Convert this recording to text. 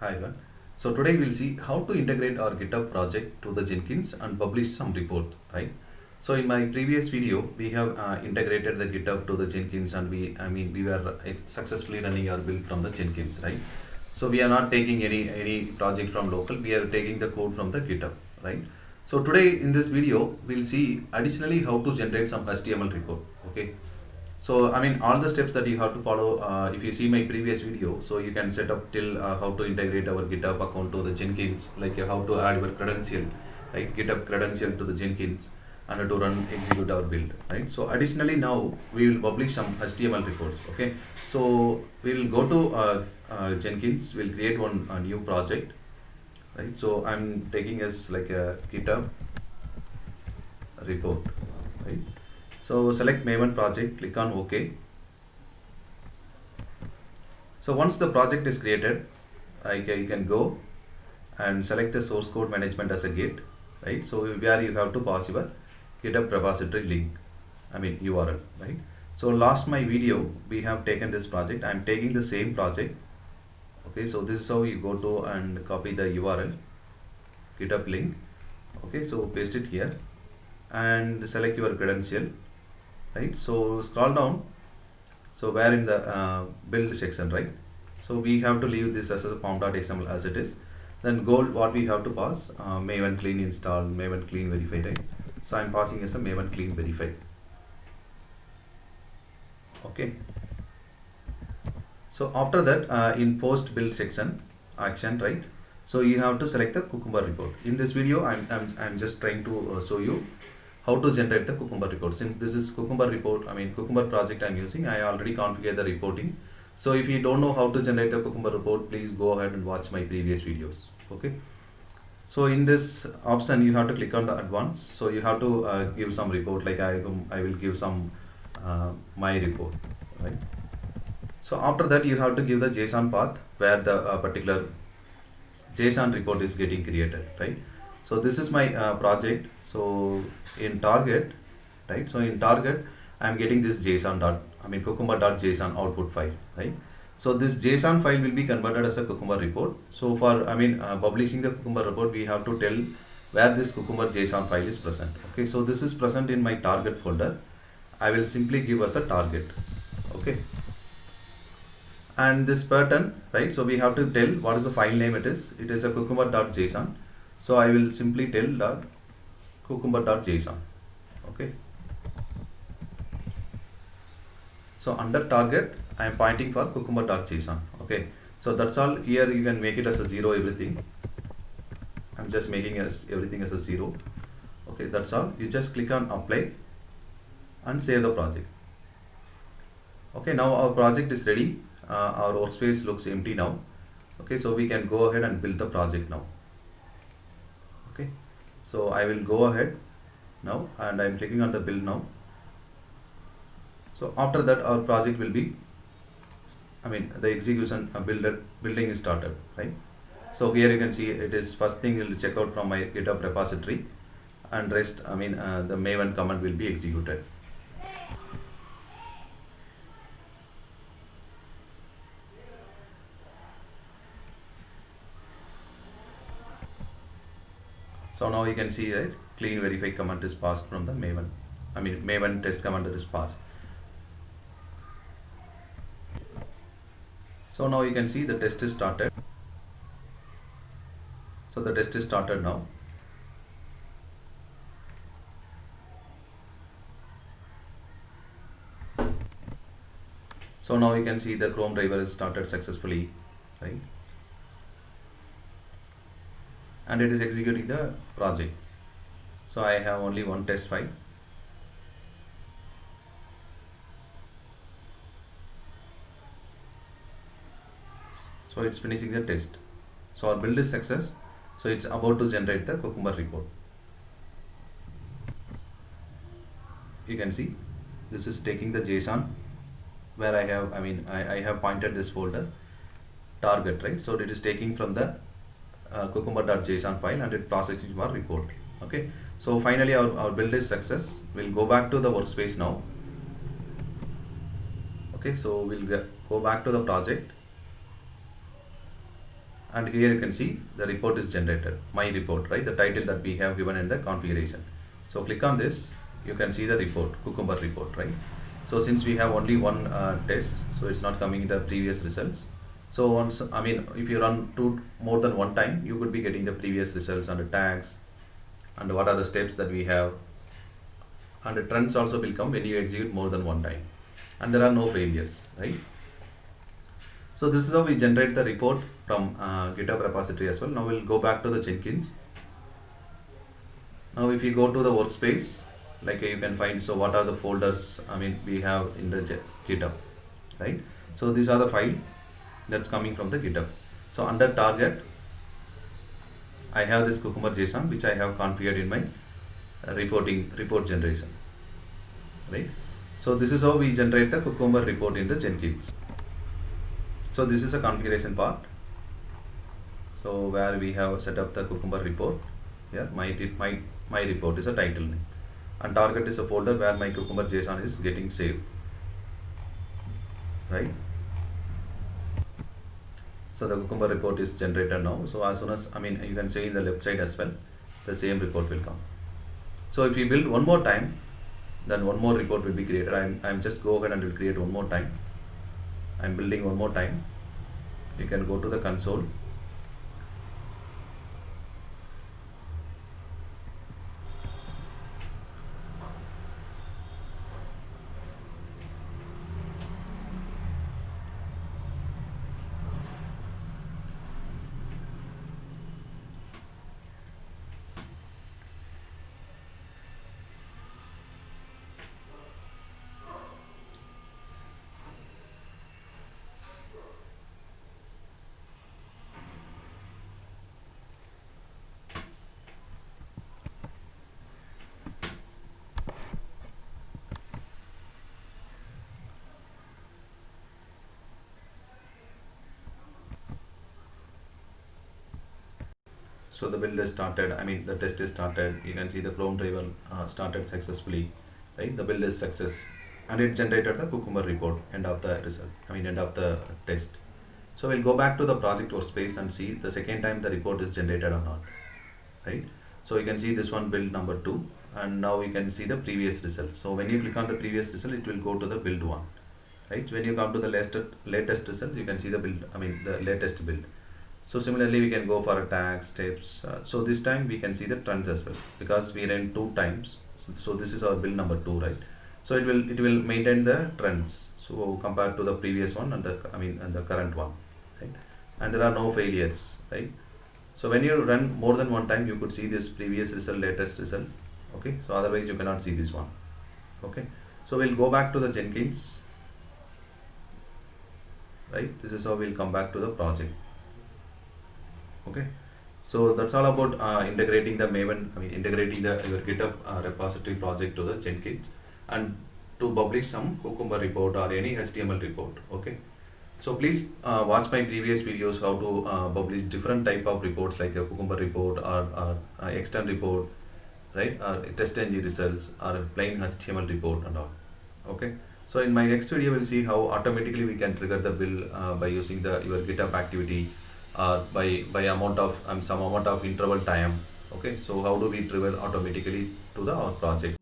Hi everyone. So today we'll see how to integrate our GitHub project to the Jenkins and publish some report, right? So in my previous video, we have integrated the GitHub to the Jenkins, and we were successfully running our build from the Jenkins, right? So we are not taking any project from local. We are taking the code from the GitHub, right? So today in this video, we'll see additionally how to generate some HTML report, okay? So all the steps that you have to follow, if you see my previous video, so you can set up till how to integrate our GitHub account to the Jenkins, like how to add your credential, right? GitHub credential to the Jenkins and to run execute our build, right? So additionally now we will publish some HTML reports, okay? So we will go to Jenkins, we'll create one new project, right? So I'm taking as like a GitHub report, right? So select Maven project, click on OK. So once the project is created, you can go and select the source code management as a Git, right? So where you have to pass your GitHub repository link, URL, right? So last my video, we have taken this project. I'm taking the same project. Okay, so this is how you go to and copy the URL, GitHub link. Okay, so paste it here and select your credential. Right, so scroll down, so where in the build section, right? So we have to leave this as a form.xml as it is. Then goal, what we have to pass, Maven clean install, Maven clean verify, right? So I'm passing as a Maven clean verify. Okay. So after that, in post build section action, right? So you have to select the Cucumber report. In this video, I'm just trying to show you how to generate the Cucumber report. Since this is Cucumber report, Cucumber project I'm using, I already configured the reporting. So if you don't know how to generate the Cucumber report, please go ahead and watch my previous videos. Okay. So in this option, you have to click on the advanced. So you have to give some report, like I will give some my report, right? So after that, you have to give the JSON path where the particular JSON report is getting created, right? So this is my project. So in target, right? So in target, I'm getting this cucumber.json output file, right? So this JSON file will be converted as a Cucumber report. So for publishing the Cucumber report, we have to tell where this Cucumber JSON file is present. Okay, so this is present in my target folder. I will simply give as a target. Okay. And this pattern, right? So we have to tell what is the file name it is. It is a cucumber.json. So I will simply tell cucumber.json. Okay. So under target, I am pointing for cucumber.json. Okay. So that's all. Here you can make it as a 0 everything. I'm just making everything as a 0. Okay, that's all. You just click on apply and save the project. Okay, now our project is ready. Our workspace looks empty now. Okay, so we can go ahead and build the project now. Okay, so I will go ahead now and I'm clicking on the build now. So after that, our project will be, the execution building is started, right? So here you can see it is first thing will check out from my GitHub repository, and rest the Maven command will be executed. So now you can see that clean verify command is passed from the Maven. Maven test command is passed. So now you can see the test is started. So the test is started now. So now you can see the Chrome driver is started successfully, right? And it is executing the project. So I have only one test file. So it's finishing the test. So our build is success. So it's about to generate the Cucumber report. You can see this is taking the JSON where I have I have pointed this folder target, right? So it is taking from the cucumber.json file and it processing for report. Okay, so finally our build is success. We'll go back to the workspace now. Okay, so we'll go back to the project and here you can see the report is generated, my report, right, the title that we have given in the configuration. So click on this, you can see the report, Cucumber report, right. So since we have only one test, so it's not coming in the previous results. So once, I mean, if you run more than one time, you could be getting the previous results and the tags and what are the steps that we have, and the trends also will come when you execute more than one time, and there are no failures, right. So this is how we generate the report from GitHub repository as well. Now we'll go back to the Jenkins. Now if you go to the workspace, like you can find, so what are the folders, I mean, we have in the GitHub, right. So these are the file that's coming from the GitHub. So under target, I have this Cucumber JSON which I have configured in my report generation, right. So this is how we generate the Cucumber report in the Jenkins. So this is a configuration part, so where we have set up the Cucumber report. Here my report is a title name, and target is a folder where my Cucumber JSON is getting saved, right. So the Cucumber report is generated now. So as soon as, I mean, you can say in the left side as well, the same report will come. So if we build one more time, then one more report will be created. I'm just go ahead and will create one more time. I'm building one more time. You can go to the console. So the build is started, I mean the test is started. You can see the Chrome driver started successfully, right. The build is success, and it generated the Cucumber report, end of the result, I mean end of the test. So we'll go back to the project workspace and see the second time the report is generated or not, right. So you can see this one, build number 2, and now you can see the previous results. So when you click on the previous result, it will go to the build 1, right. When you come to the latest results, you can see the build, I mean the latest build. So similarly we can go for a tag steps. So this time we can see the trends as well, because we ran 2 times. So this is our build number 2, right. So it will maintain the trends, so compared to the previous one and the current one, right. And there are no failures, right. So when you run more than one time, you could see this previous result, latest results, okay. So otherwise you cannot see this one, okay. So we'll go back to the Jenkins, right. This is how we'll come back to the project. Okay, so that's all about integrating the Maven, integrating your GitHub repository project to the Jenkins, and to publish some Cucumber report or any HTML report. Okay, so please watch my previous videos how to publish different type of reports, like a Cucumber report or extend report, right? Test ng results or a plain HTML report and all. Okay, so in my next video we'll see how automatically we can trigger the build by using your GitHub activity, by amount of some amount of interval time. Okay, so how do we trigger automatically to our project?